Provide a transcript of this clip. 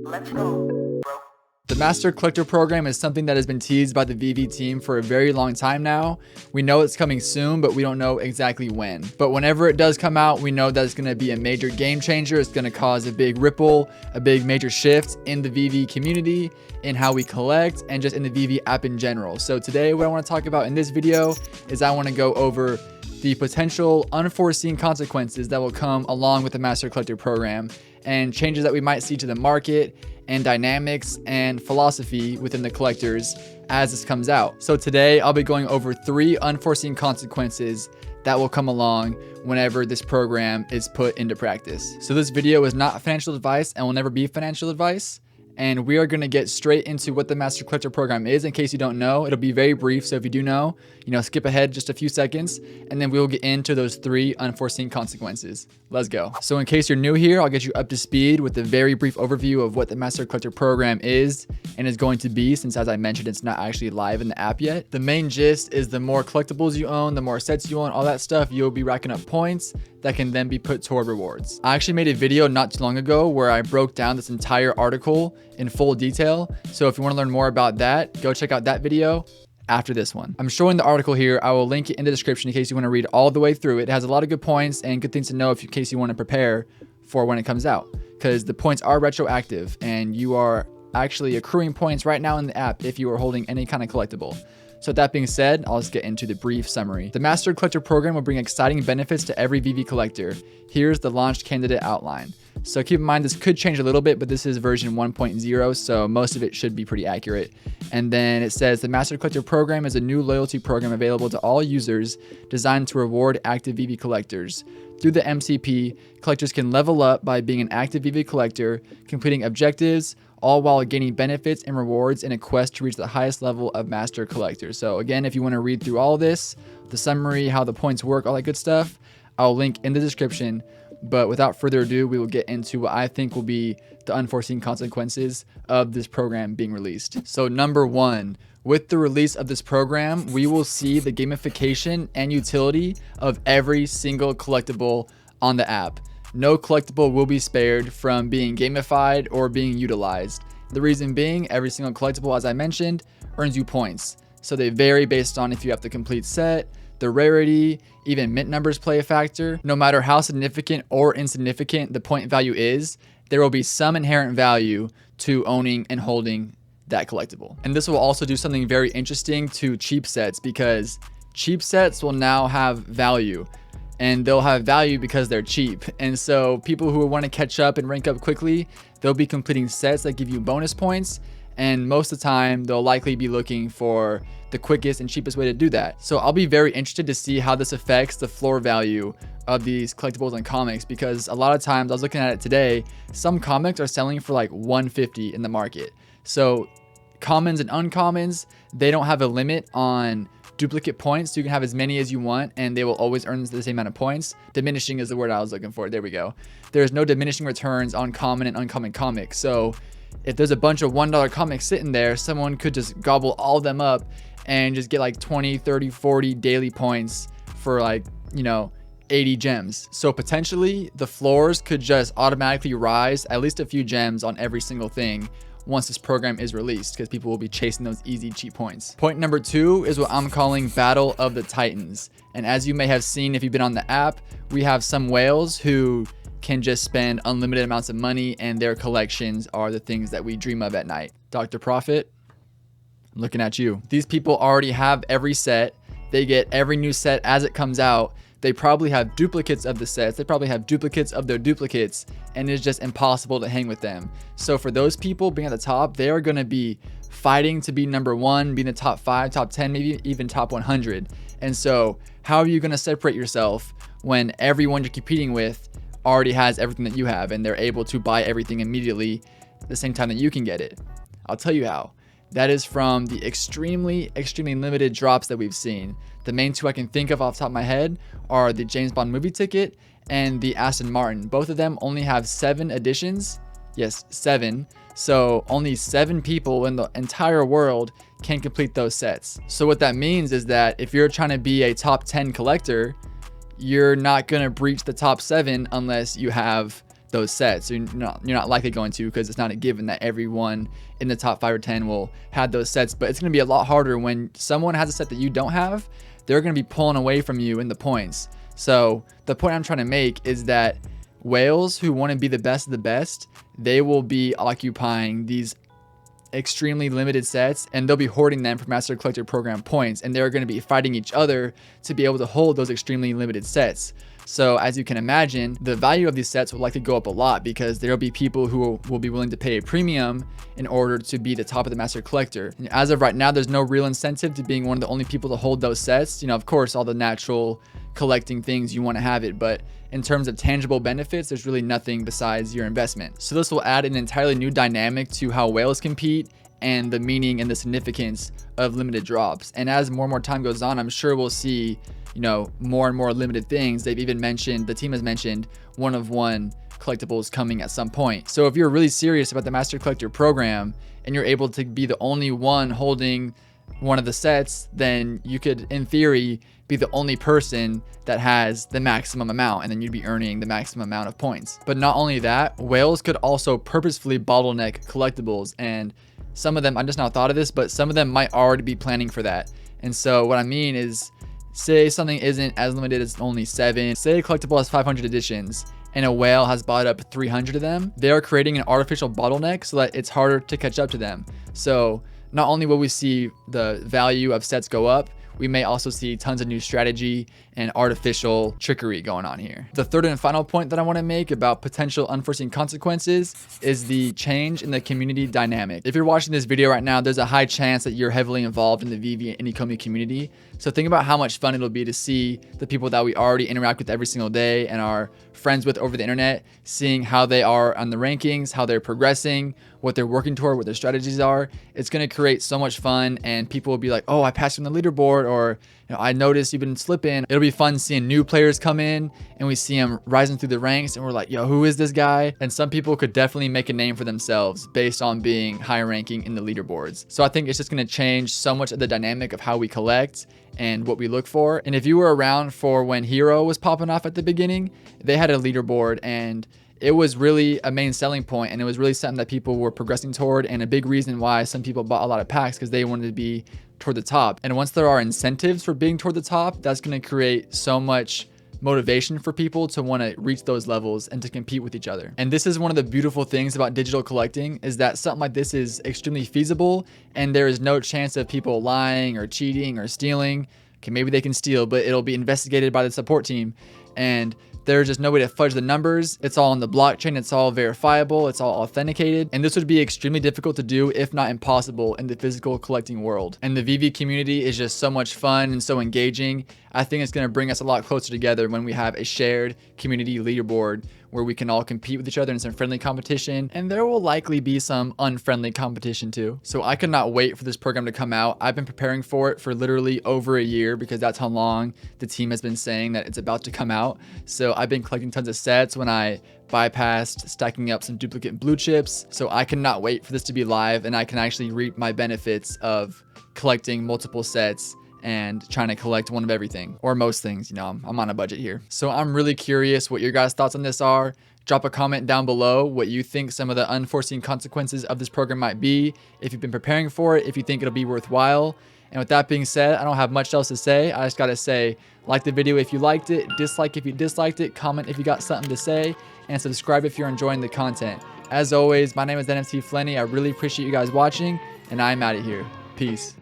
Let's go, bro. The Master Collector program is something that has been teased by the VeVe team for a very long time now. We know it's coming soon, but we don't know exactly when. But whenever it does come out, we know that it's going to be a major game changer. It's going to cause a big ripple, a big major shift in the VeVe community, in how we collect, and just in the VeVe app in general. So today, what I want to talk about in this video is I want to go over the potential unforeseen consequences that will come along with the Master Collector program and changes that we might see to the market and dynamics and philosophy within the collectors as this comes out. So today I'll be going over 3 unforeseen consequences that will come along whenever this program is put into practice. So this video is not financial advice and will never be financial advice. And we are going to get straight into what the Master Collector program is. In case you don't know, it'll be very brief. So if you do know, skip ahead just a few seconds, and then we'll get into those 3 unforeseen consequences. Let's go. So in case you're new here, I'll get you up to speed with a very brief overview of what the Master Collector program is and is going to be, since as I mentioned, it's not actually live in the app yet. The main gist is the more collectibles you own, the more sets you own, all that stuff, you'll be racking up points that can then be put toward rewards. I actually made a video not too long ago where I broke down this entire article in full detail. So if you want to learn more about that, go check out that video after this one. I'm showing the article here. I will link it in the description in case you want to read all the way through it. It has a lot of good points and good things to know in case you want to prepare for when it comes out, because the points are retroactive and you are actually accruing points right now in the app if you are holding any kind of collectible. So that being said, I'll just get into the brief summary. The Master Collector program will bring exciting benefits to every VeVe collector. Here's the launch candidate outline. So keep in mind, this could change a little bit, but this is version 1.0, so most of it should be pretty accurate. And then it says the Master Collector program is a new loyalty program available to all users designed to reward active VeVe collectors. Through the MCP, collectors can level up by being an active VeVe collector, completing objectives, all while gaining benefits and rewards in a quest to reach the highest level of Master Collector. So again, if you want to read through all this, the summary, how the points work, all that good stuff, I'll link in the description. But without further ado, we will get into what I think will be the unforeseen consequences of this program being released. So number 1, with the release of this program, we will see the gamification and utility of every single collectible on the app. No collectible will be spared from being gamified or being utilized. The reason being, every single collectible, as I mentioned, earns you points. So they vary based on if you have the complete set, the rarity, even mint numbers play a factor. No matter how significant or insignificant the point value is, there will be some inherent value to owning and holding that collectible. And this will also do something very interesting to cheap sets, because cheap sets will now have value. And they'll have value because they're cheap. And so people who want to catch up and rank up quickly, they'll be completing sets that give you bonus points. And most of the time, they'll likely be looking for the quickest and cheapest way to do that. So I'll be very interested to see how this affects the floor value of these collectibles and comics, because a lot of times, I was looking at it today, some comics are selling for like $150 in the market. So commons and uncommons, they don't have a limit on duplicate points, so you can have as many as you want and they will always earn the same amount of points. Diminishing is the word I was looking for. There we go. There's no diminishing returns on common and uncommon comics. So if there's a bunch of $1 comics sitting there, someone could just gobble all of them up and just get like 20, 30, 40 daily points for 80 gems. So potentially the floors could just automatically rise at least a few gems on every single thing once this program is released, because people will be chasing those easy cheap points. Point number 2 is what I'm calling Battle of the Titans. And as you may have seen if you've been on the app, we have some whales who can just spend unlimited amounts of money, and their collections are the things that we dream of at night. Dr. Profit, I'm looking at you. These people already have every set. They get every new set as it comes out. They probably have duplicates of the sets. They probably have duplicates of their duplicates, and it's just impossible to hang with them. So for those people being at the top, they are going to be fighting to be number 1, being the top 5, top 10, maybe even top 100. And so how are you going to separate yourself when everyone you're competing with already has everything that you have, and they're able to buy everything immediately at the same time that you can get it? I'll tell you how. That is from the extremely limited drops that we've seen. The main 2 I can think of off the top of my head are the James Bond movie ticket and the Aston Martin. Both of them only have 7 editions. Yes, 7. So only 7 people in the entire world can complete those sets. So what that means is that if you're trying to be a top 10 collector, you're not going to breach the top 7 unless you have those sets. So you're not likely going to, because it's not a given that everyone in the top 5 or 10 will have those sets. But it's going to be a lot harder when someone has a set that you don't have. They're going to be pulling away from you in the points. So the point I'm trying to make is that whales who want to be the best of the best, they will be occupying these extremely limited sets, and they'll be hoarding them for Master Collector Program points, and they're going to be fighting each other to be able to hold those extremely limited sets. So as you can imagine, the value of these sets will likely go up a lot, because there'll be people who will be willing to pay a premium in order to be the top of the Master Collector. And as of right now, there's no real incentive to being one of the only people to hold those sets. Of course, all the natural collecting things, you want to have it, but in terms of tangible benefits, there's really nothing besides your investment. So this will add an entirely new dynamic to how whales compete and the meaning and the significance of limited drops. And as more and more time goes on, I'm sure we'll see more and more limited things. The team has mentioned 1-of-1 collectibles coming at some point. So if you're really serious about the Master Collector program and you're able to be the only one holding one of the sets, then you could, in theory, be the only person that has the maximum amount, and then you'd be earning the maximum amount of points. But not only that, whales could also purposefully bottleneck collectibles, and some of them, I just now thought of this, but some of them might already be planning for that. And so what I mean is, say something isn't as limited as only 7, say a collectible has 500 editions, and a whale has bought up 300 of them, they are creating an artificial bottleneck so that it's harder to catch up to them. So not only will we see the value of sets go up, we may also see tons of new strategy and artificial trickery going on here. The third and final point that I want to make about potential unforeseen consequences is the change in the community dynamic. If you're watching this video right now, there's a high chance that you're heavily involved in the VeVe and Ecomi community. So think about how much fun it'll be to see the people that we already interact with every single day and are friends with over the internet, seeing how they are on the rankings, how they're progressing, what they're working toward, what their strategies are. It's going to create so much fun, and people will be like, oh, I passed from the leaderboard, or I noticed you've been slipping. It'll be fun seeing new players come in and we see them rising through the ranks, and we're like, yo, who is this guy? And some people could definitely make a name for themselves based on being high ranking in the leaderboards. So I think it's just going to change so much of the dynamic of how we collect and what we look for. And if you were around for when Hero was popping off at the beginning, they had a leaderboard, and it was really a main selling point, and it was really something that people were progressing toward, and a big reason why some people bought a lot of packs, because they wanted to be toward the top. And once there are incentives for being toward the top, that's going to create so much motivation for people to want to reach those levels and to compete with each other. And this is one of the beautiful things about digital collecting, is that something like this is extremely feasible, and there is no chance of people lying or cheating or stealing. Okay, maybe they can steal, but it'll be investigated by the support team, and there's just no way to fudge the numbers. It's all on the blockchain. It's all verifiable. It's all authenticated. And this would be extremely difficult to do, if not impossible, in the physical collecting world. And the VeVe community is just so much fun and so engaging. I think it's going to bring us a lot closer together when we have a shared community leaderboard where we can all compete with each other in some friendly competition, and there will likely be some unfriendly competition too. So I could not wait for this program to come out. I've been preparing for it for literally over a year, because that's how long the team has been saying that it's about to come out. So I've been collecting tons of sets when I bypassed stacking up some duplicate blue chips. So I cannot wait for this to be live, and I can actually reap my benefits of collecting multiple sets and trying to collect one of everything, or most things. I'm on a budget here. So I'm really curious what your guys' thoughts on this are. Drop a comment down below what you think some of the unforeseen consequences of this program might be, if you've been preparing for it, if you think it'll be worthwhile. And with that being said, I don't have much else to say. I just gotta say, like the video if you liked it, dislike if you disliked it, comment if you got something to say, and subscribe if you're enjoying the content. As always, my name is NFT Flenny. I really appreciate you guys watching, and I'm out of here. Peace.